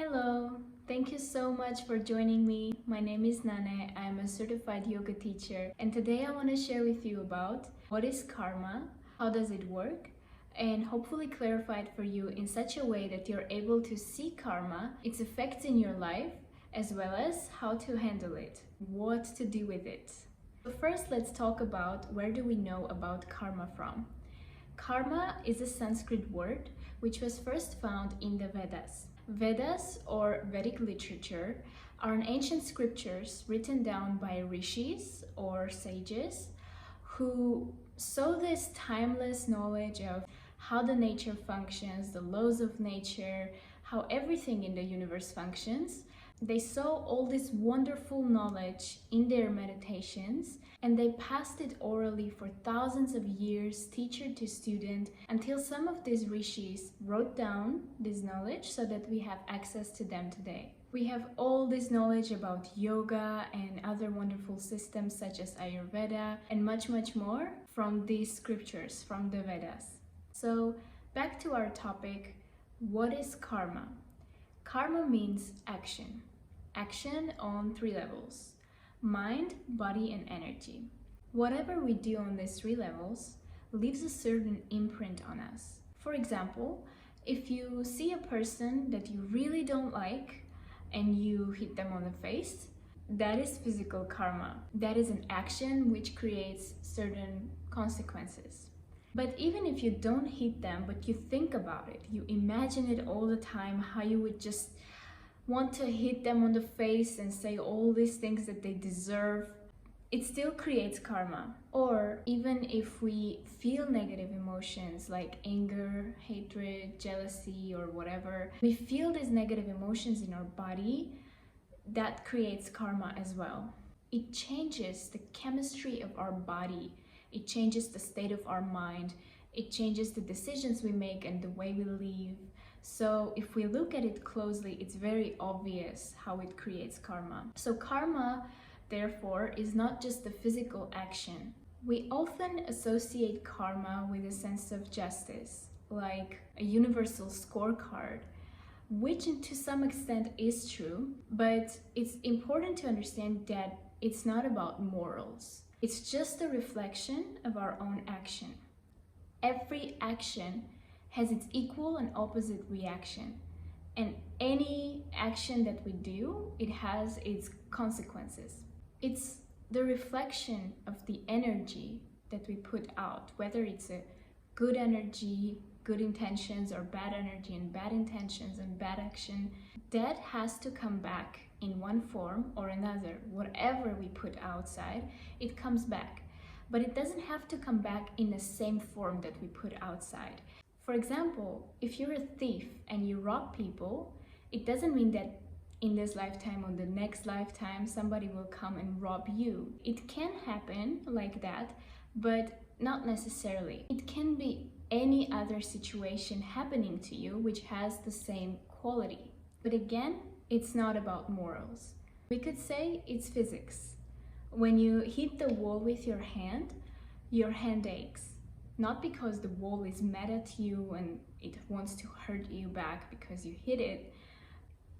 Hello, thank you so much for joining me. My name is Nane. I am a certified yoga teacher, and today I want to share with you about what is karma, how does it work, and hopefully clarify it for you in such a way that you're able to see karma, its effects in your life, as well as how to handle it, what to do with it. So first, let's talk about where do we know about karma from. Karma is a Sanskrit word which was first found in the Vedas. Vedas, or Vedic literature, are an ancient scriptures written down by rishis or sages who saw this timeless knowledge of how the nature functions, the laws of nature, how everything in the universe functions. They saw all this wonderful knowledge in their meditations, and they passed it orally for thousands of years, teacher to student, until some of these rishis wrote down this knowledge so that we have access to them today. We have all this knowledge about yoga and other wonderful systems such as Ayurveda and much more from these scriptures, from the Vedas. So back to our topic, what is karma? Karma means action. Action on 3 levels: mind, body, and energy. Whatever we do on these 3 levels leaves a certain imprint on us. For example, if you see a person that you really don't like and you hit them on the face, that is physical karma. That is an action which creates certain consequences. But even if you don't hit them, but you think about it, you imagine it all the time, how you would just want to hit them on the face and say all these things that they deserve, it still creates karma. Or even if we feel negative emotions like anger, hatred, jealousy, or whatever, we feel these negative emotions in our body, that creates karma as well. It changes the chemistry of our body. It changes the state of our mind. It changes the decisions we make and the way we live. So if we look at it closely, it's very obvious how it creates karma. So karma, therefore, is not just the physical action. We often associate karma with a sense of justice, like a universal scorecard, which to some extent is true, but it's important to understand that it's not about morals. It's just a reflection of our own action. Every action has its equal and opposite reaction. And any action that we do, it has its consequences. It's the reflection of the energy that we put out, whether it's a good energy, good intentions, or bad energy and bad intentions and bad action, that has to come back in one form or another. Whatever we put outside, it comes back. But it doesn't have to come back in the same form that we put outside. For example, if you're a thief and you rob people, it doesn't mean that in this lifetime or the next lifetime somebody will come and rob you. It can happen like that, but not necessarily. It can be any other situation happening to you which has the same quality. But again, it's not about morals. We could say it's physics. When you hit the wall with your hand aches. Not because the wall is mad at you and it wants to hurt you back because you hit it.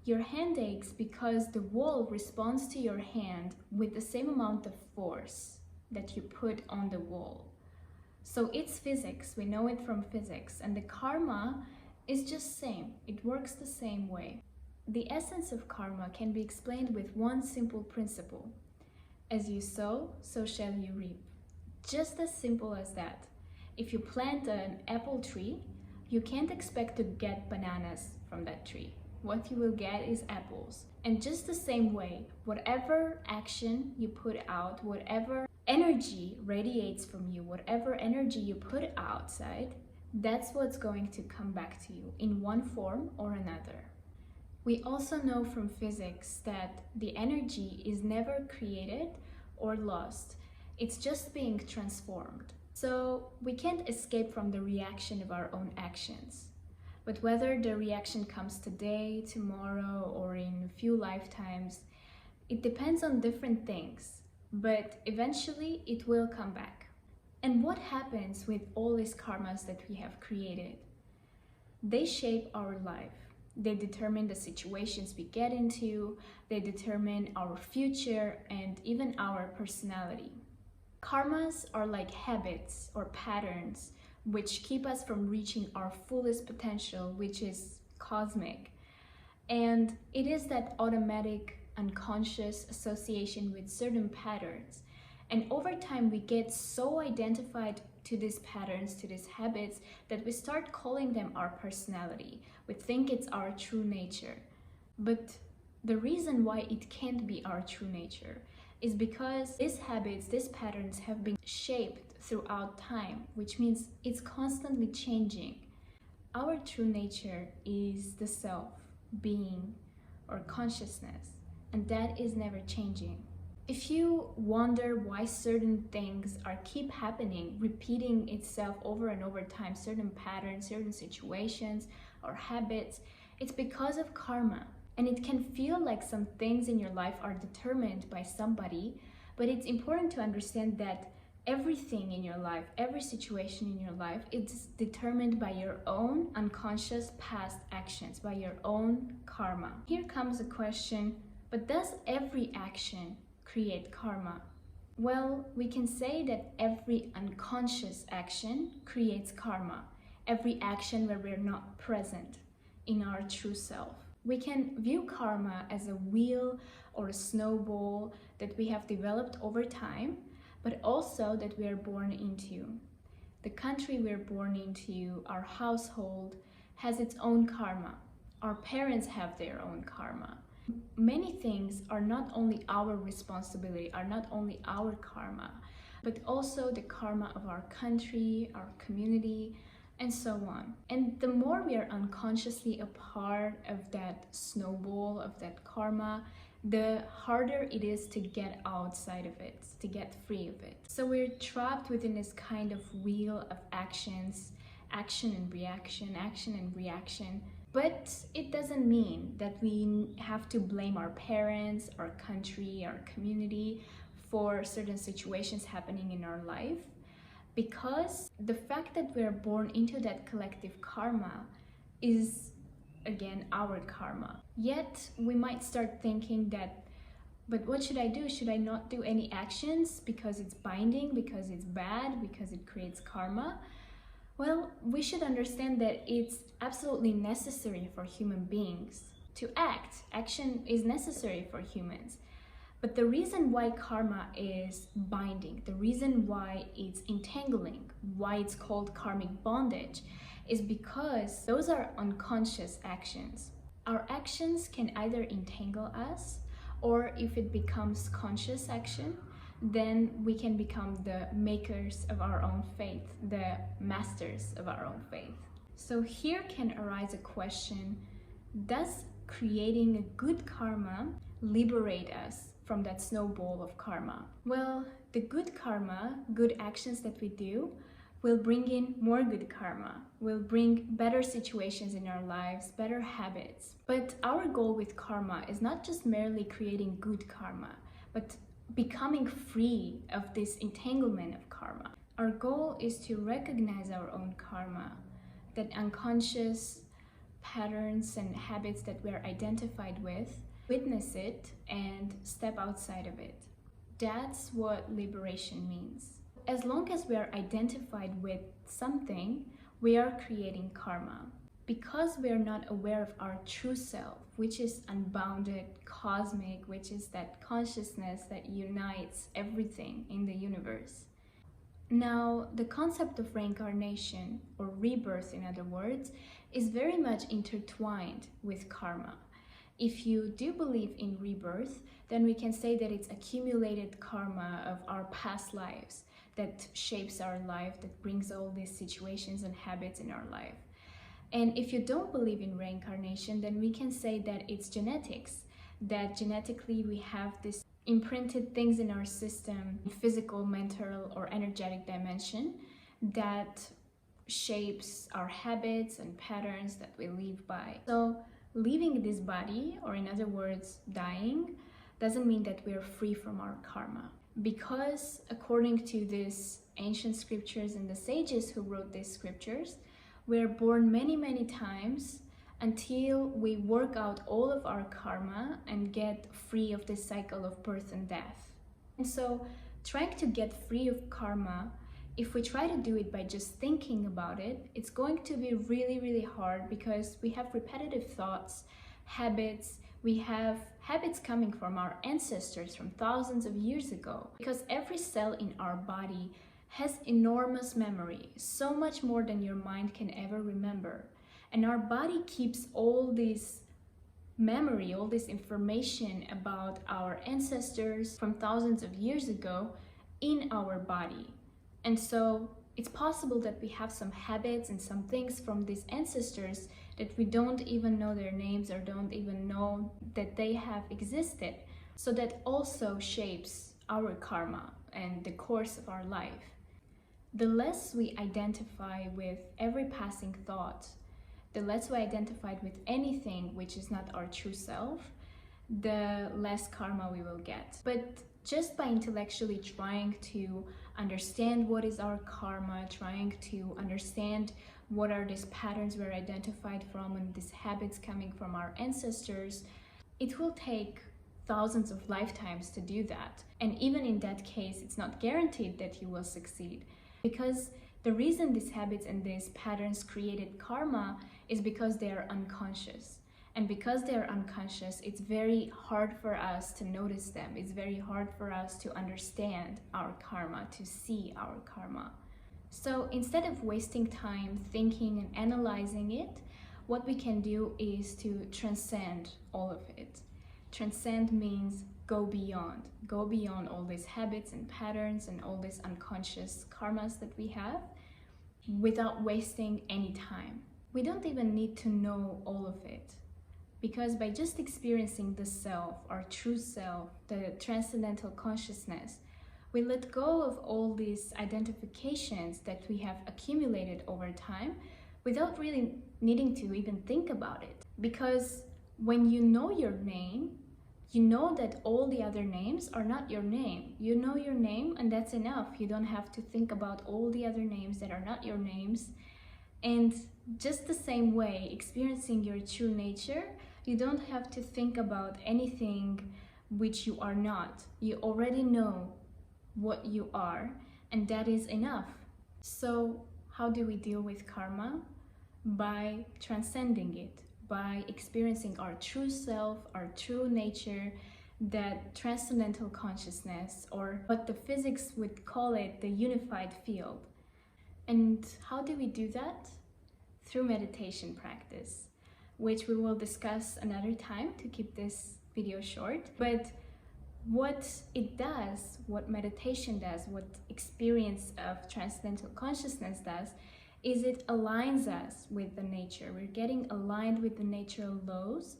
Your hand aches because the wall responds to your hand with the same amount of force that you put on the wall. So it's physics, we know it from physics, and the karma is just same. It works the same way. The essence of karma can be explained with one simple principle. As you sow, so shall you reap. Just as simple as that. If you plant an apple tree, you can't expect to get bananas from that tree. What you will get is apples. And just the same way, whatever action you put out, whatever energy radiates from you, whatever energy you put outside, that's what's going to come back to you in one form or another. We also know from physics that the energy is never created or lost. It's just being transformed. So we can't escape from the reaction of our own actions. But whether the reaction comes today, tomorrow, or in a few lifetimes, it depends on different things. But eventually it will come back. And what happens with all these karmas that we have created? They shape our life. They determine the situations we get into, they determine our future, and even our personality. Karmas are like habits or patterns which keep us from reaching our fullest potential, which is cosmic. And it is that automatic, unconscious association with certain patterns. And over time, we get so identified to these patterns, to these habits, that we start calling them our personality. We think it's our true nature. But the reason why it can't be our true nature is because these habits, these patterns have been shaped throughout time, which means it's constantly changing. Our true nature is the self, being, or consciousness, and that is never changing. If you wonder why certain things keep happening, repeating itself over and over time, certain patterns, certain situations or habits, it's because of karma. And it can feel like some things in your life are determined by somebody, but it's important to understand that everything in your life, every situation in your life, it's determined by your own unconscious past actions, by your own karma. Here comes a question, but does every action create karma? Well, we can say that every unconscious action creates karma. Every action where we're not present in our true self. We can view karma as a wheel or a snowball that we have developed over time, but also that we are born into. The country we're born into, our household, has its own karma. Our parents have their own karma. Many things are not only our responsibility, are not only our karma, but also the karma of our country, our community, and so on. And the more we are unconsciously a part of that snowball, of that karma, the harder it is to get outside of it, to get free of it. So we're trapped within this kind of wheel of actions, action and reaction. But it doesn't mean that we have to blame our parents, our country, our community for certain situations happening in our life. Because the fact that we're born into that collective karma is, again, our karma. Yet we might start thinking that, but what should I do? Should I not do any actions because it's binding, because it's bad, because it creates karma? Well, we should understand that it's absolutely necessary for human beings to act. Action is necessary for humans. But the reason why karma is binding, the reason why it's entangling, why it's called karmic bondage, is because those are unconscious actions. Our actions can either entangle us, or if it becomes conscious action, then we can become the makers of our own fate, the masters of our own faith. So here can arise a question, does creating a good karma liberate us from that snowball of karma? Well, the good karma, good actions that we do, will bring in more good karma, will bring better situations in our lives, better habits. But our goal with karma is not just merely creating good karma, but becoming free of this entanglement of karma. Our goal is to recognize our own karma, that unconscious patterns and habits that we're identified with, witness it, and step outside of it. That's what liberation means. As long as we are identified with something, we are creating karma. Because we are not aware of our true self, which is unbounded, cosmic, which is that consciousness that unites everything in the universe. Now, the concept of reincarnation, or rebirth in other words, is very much intertwined with karma. If you do believe in rebirth, then we can say that it's accumulated karma of our past lives that shapes our life, that brings all these situations and habits in our life. And if you don't believe in reincarnation, then we can say that it's genetics, that genetically we have this imprinted things in our system, physical, mental, or energetic dimension that shapes our habits and patterns that we live by. So leaving this body, or in other words, dying, doesn't mean that we're free from our karma. Because according to these ancient scriptures and the sages who wrote these scriptures, we're born many times until we work out all of our karma and get free of this cycle of birth and death. And so trying to get free of karma, if we try to do it by just thinking about it, it's going to be really, really hard, because we have repetitive thoughts, habits. We have habits coming from our ancestors from thousands of years ago, because every cell in our body has enormous memory, so much more than your mind can ever remember. And our body keeps all this memory, all this information about our ancestors from thousands of years ago in our body. And so it's possible that we have some habits and some things from these ancestors that we don't even know their names or don't even know that they have existed. So that also shapes our karma and the course of our life. The less we identify with every passing thought, the less we identify with anything which is not our true self, the less karma we will get. But just by intellectually trying to understand what is our karma, trying to understand what are these patterns we're identified from and these habits coming from our ancestors, it will take thousands of lifetimes to do that. And even in that case, it's not guaranteed that you will succeed, because the reason these habits and these patterns created karma is because they are unconscious. And because they are unconscious, it's very hard for us to notice them. It's very hard for us to understand our karma, to see our karma. So instead of wasting time thinking and analyzing it, what we can do is to transcend all of it. Transcend means go beyond all these habits and patterns and all these unconscious karmas that we have without wasting any time. We don't even need to know all of it, because by just experiencing the self, our true self, the transcendental consciousness, we let go of all these identifications that we have accumulated over time without really needing to even think about it. Because when you know your name, you know that all the other names are not your name. You know your name, and that's enough. You don't have to think about all the other names that are not your names. And just the same way, experiencing your true nature, you don't have to think about anything which you are not. You already know what you are, and that is enough. So how do we deal with karma? By transcending it, by experiencing our true self, our true nature, that transcendental consciousness, or what the physics would call it, the unified field. And how do we do that? Through meditation practice, which we will discuss another time to keep this video short. But what it does, what meditation does, what experience of transcendental consciousness does, is it aligns us with the nature. We're getting aligned with the natural laws,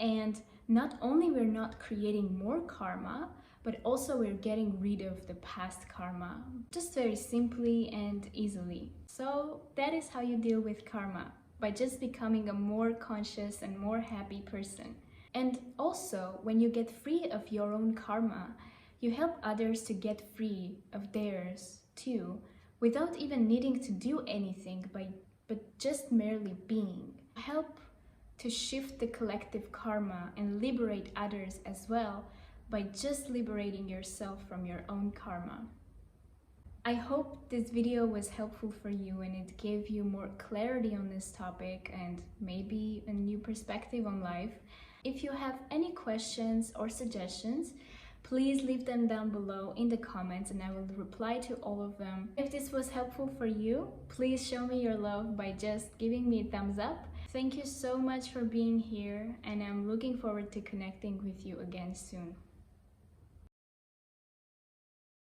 and not only we're not creating more karma, but also we're getting rid of the past karma, just very simply and easily. So that is how you deal with karma, by just becoming a more conscious and more happy person. And also, when you get free of your own karma, you help others to get free of theirs too, without even needing to do anything, but just merely being. Help to shift the collective karma and liberate others as well, by just liberating yourself from your own karma. I hope this video was helpful for you and it gave you more clarity on this topic and maybe a new perspective on life. If you have any questions or suggestions, please leave them down below in the comments and I will reply to all of them. If this was helpful for you, please show me your love by just giving me a thumbs up. Thank you so much for being here, and I'm looking forward to connecting with you again soon.